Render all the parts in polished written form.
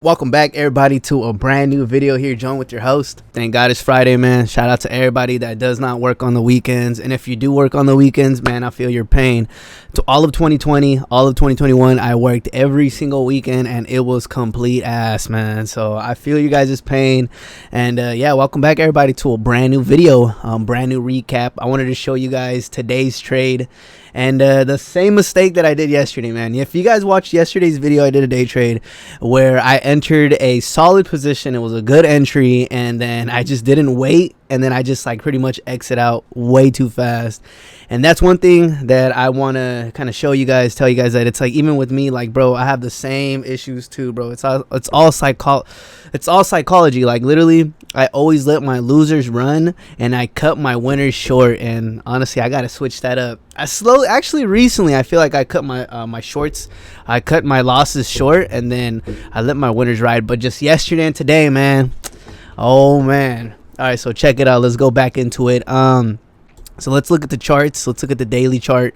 Welcome back, everybody, to a brand new video here. Join with your host. Thank God it's Friday, man. Shout out to everybody that does not work on the weekends. And if you do work on the weekends, man, I feel your pain. To all of 2020, all of 2021, I worked every single weekend and it was complete ass, man. So I feel you guys' pain. And yeah, welcome back, everybody, to a brand new video, brand new recap. I wanted to show you guys today's trade. And the same mistake that I did yesterday, man. If you guys watched yesterday's video, I did a day trade where I entered a solid position. It was a good entry, and then I just didn't wait, and then I just like pretty much exit out way too fast. And that's one thing that I want to kind of show you guys, tell you guys that it's like, even with me, like, bro, I have the same issues too, bro. It's all psychology. Like, literally, I always let my losers run and I cut my winners short. And honestly, I got to switch that up. Actually recently, I feel like I cut my shorts. I cut my losses short and then I let my winners ride. But just yesterday and today, man, oh man. All right, so check it out. Let's go back into it. So let's look at the charts. Let's look at the daily chart.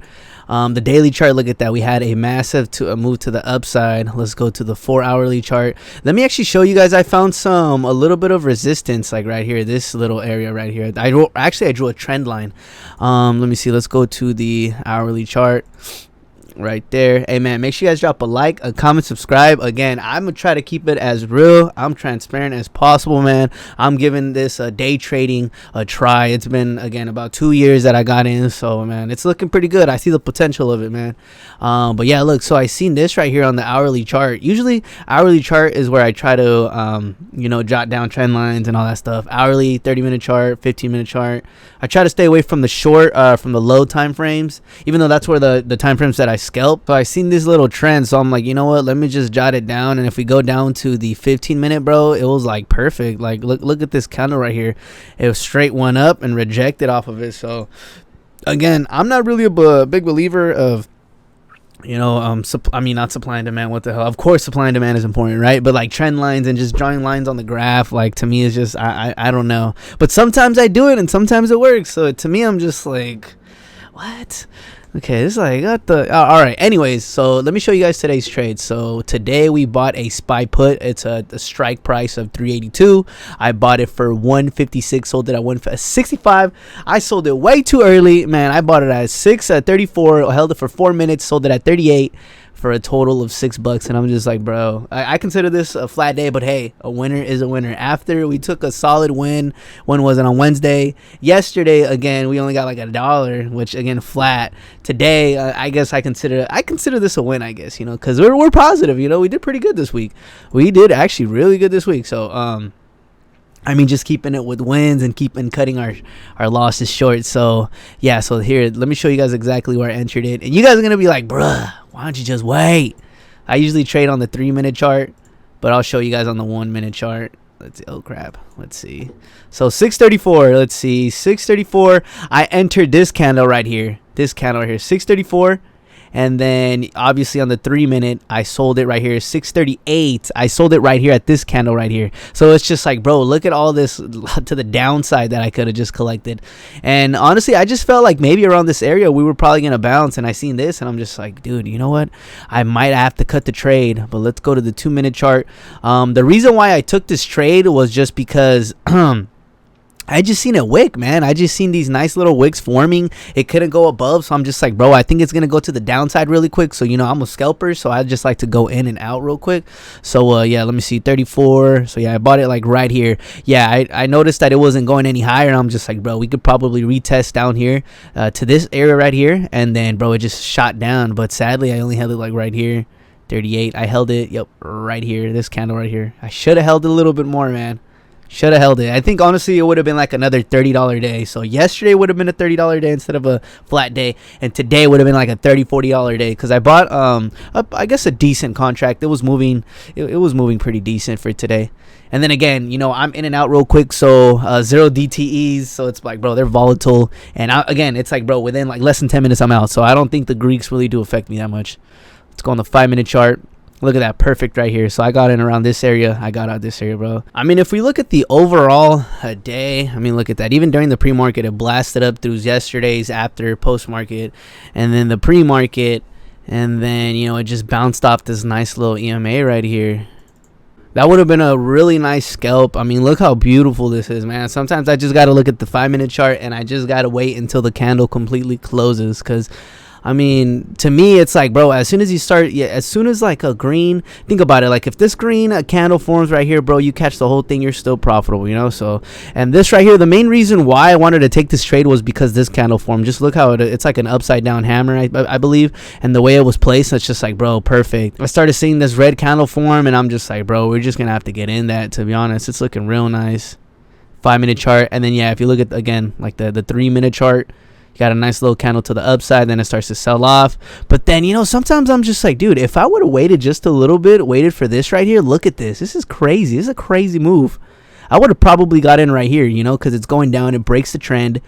The daily chart, look at that. We had a massive move to the upside. Let's go to the 4-hourly chart. Let me actually show you guys. I found a little bit of resistance, like right here, this little area right here. I drew a trend line. Let me see. Let's go to the hourly chart. Right there. Hey man, make sure you guys drop a like, a comment, subscribe. Again, I'm gonna try to keep it as real, I'm transparent as possible, man. I'm giving this day trading a try. It's been, again, about 2 years that I got in, so man, it's looking pretty good. I see the potential of it, man. But yeah, look, so I seen this right here on the hourly chart. Usually hourly chart is where I try to jot down trend lines and all that stuff. Hourly, 30-minute chart, 15-minute chart. I try to stay away from the short, from the low time frames, even though that's where the time frames that I scalp. So I seen this little trend, so I'm like, you know what, let me just jot it down. And if we go down to the 15-minute, bro, it was like perfect. Like, look at this candle right here. It was straight one up and rejected off of it. So again, I'm not really a big believer of not supply and demand. What the hell? Of course supply and demand is important, right? But like trend lines and just drawing lines on the graph, like, to me is just I don't know. But sometimes I do it and sometimes it works. So to me, I'm just like, what? Okay, this is like, what the... all right, anyways, so let me show you guys today's trade. So today we bought a SPY put. It's a strike price of 382. I bought it for 156, sold it at 165. I sold it way too early, man. I bought it at 6:34, held it for 4 minutes, sold it at 38 for a total of $6. And I'm just like, bro, I consider this a flat day, but hey, a winner is a winner. After we took a solid win, when was it? On Wednesday. Yesterday, again, we only got like $1, which, again, flat. Today, I guess I consider this a win, I guess, because we're positive. We did pretty good this week. We did actually really good this week. So just keeping it with wins and cutting our losses short. So yeah, so here, let me show you guys exactly where I entered it. And you guys are gonna be like, bruh, why don't you just wait? I usually trade on the 3-minute chart, but I'll show you guys on the 1-minute chart. Let's see. Oh crap. Let's see. So 634. Let's see. 634. I entered this candle right here. 634. And then obviously on the 3-minute, I sold it right here. 638. I sold it right here at this candle right here. So it's just like, bro, look at all this to the downside that I could have just collected. And honestly, I just felt like maybe around this area we were probably gonna bounce. And I seen this and I'm just like, dude, you know what? I might have to cut the trade. But let's go to the 2-minute chart. The reason why I took this trade was just because I just seen a wick, man. I just seen these nice little wicks forming. It couldn't go above, so I'm just like, bro, I think it's gonna go to the downside really quick. So I'm a scalper, so I just like to go in and out real quick. So yeah, let me see, 34. So yeah, I bought it like right here. Yeah, I noticed that it wasn't going any higher, and I'm just like, bro, we could probably retest down here to this area right here, and then, bro, it just shot down. But sadly, I only held it like right here, 38. I held it, yep, right here, this candle right here. I should have held it a little bit more, man. Should have held it. I think honestly it would have been like another $30 day. So yesterday would have been a $30 day instead of a flat day, and today would have been like a $30-$40 day, because I bought I guess a decent contract. It was moving. It was moving pretty decent for today. And then again, I'm in and out real quick, so 0 DTEs. So it's like, bro, they're volatile. And again, it's like, bro, within like less than 10 minutes I'm out. So I don't think the Greeks really do affect me that much. Let's go on the 5-minute chart. Look at that, perfect right here. So I got in around this area. I got out this area, bro. If we look at the overall day, look at that. Even during the pre-market, it blasted up through yesterday's after post-market, and then the pre-market, and then, it just bounced off this nice little EMA right here. That would have been a really nice scalp. I mean, look how beautiful this is, man. Sometimes I just got to look at the 5-minute chart and I just got to wait until the candle completely closes. Because, I mean, to me, it's like, bro, as soon as you start, yeah, as soon as like a green, think about it. Like if this green candle forms right here, bro, you catch the whole thing, you're still profitable, you know? So, and this right here, the main reason why I wanted to take this trade was because this candle formed. Just look how it's like an upside down hammer, I believe. And the way it was placed, it's just like, bro, perfect. I started seeing this red candle form and I'm just like, bro, we're just going to have to get in that, to be honest. It's looking real nice. 5-minute chart. And then, yeah, if you look at, again, like the 3-minute chart, you got a nice little candle to the upside, then it starts to sell off. But then, you know, sometimes I'm just like, dude, if I would have waited just a little bit, waited for this right here, look at this. This is crazy. This is a crazy move. I would have probably got in right here, you know, because it's going down. It breaks the trend.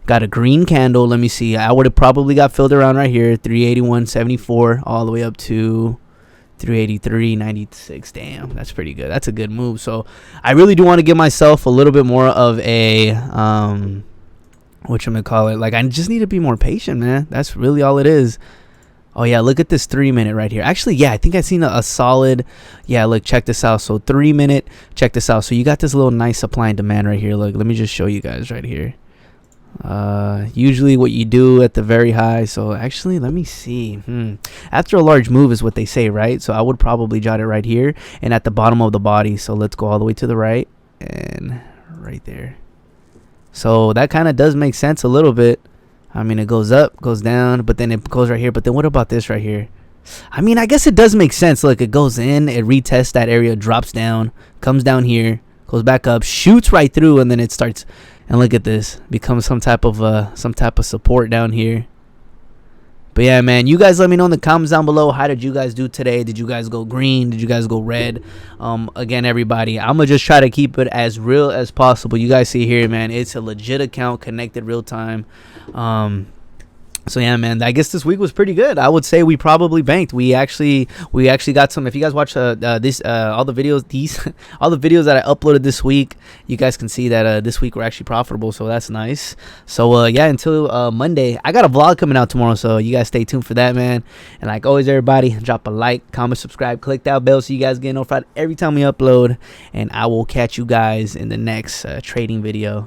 Got a green candle. Let me see. I would have probably got filled around right here, 381.74 all the way up to 383.96. Damn, that's pretty good. That's a good move. So I really do want to give myself a little bit more of a whatchamacallit, like I just need to be more patient, man. That's really all it is. Oh yeah, look at this 3-minute right here. Actually, yeah, I think I've seen a solid, yeah, look, check this out. So 3-minute, check this out. So you got this little nice supply and demand right here. Look, let me just show you guys right here. Usually what you do at the very high. So actually, let me see. After a large move is what they say, right? So I would probably jot it right here and at the bottom of the body. So let's go all the way to the right and right there. So that kind of does make sense a little bit. I mean, it goes up, goes down, but then it goes right here. But then what about this right here? I mean, I guess it does make sense. Look, it goes in, it retests that area, drops down, comes down here, goes back up, shoots right through, and then it starts. And look at this, becomes some type of support down here. But yeah, man, you guys let me know in the comments down below. How did you guys do today? Did you guys go green? Did you guys go red? Again, everybody, I'm going to just try to keep it as real as possible. You guys see here, man, it's a legit account connected real time. So yeah, man, I guess this week was pretty good. I would say we probably banked. We actually got some. If you guys watch all the videos, all the videos that I uploaded this week, you guys can see that this week we're actually profitable. So that's nice. So yeah, until Monday, I got a vlog coming out tomorrow. So you guys stay tuned for that, man. And like always, everybody, drop a like, comment, subscribe, click that bell so you guys get notified every time we upload. And I will catch you guys in the next trading video.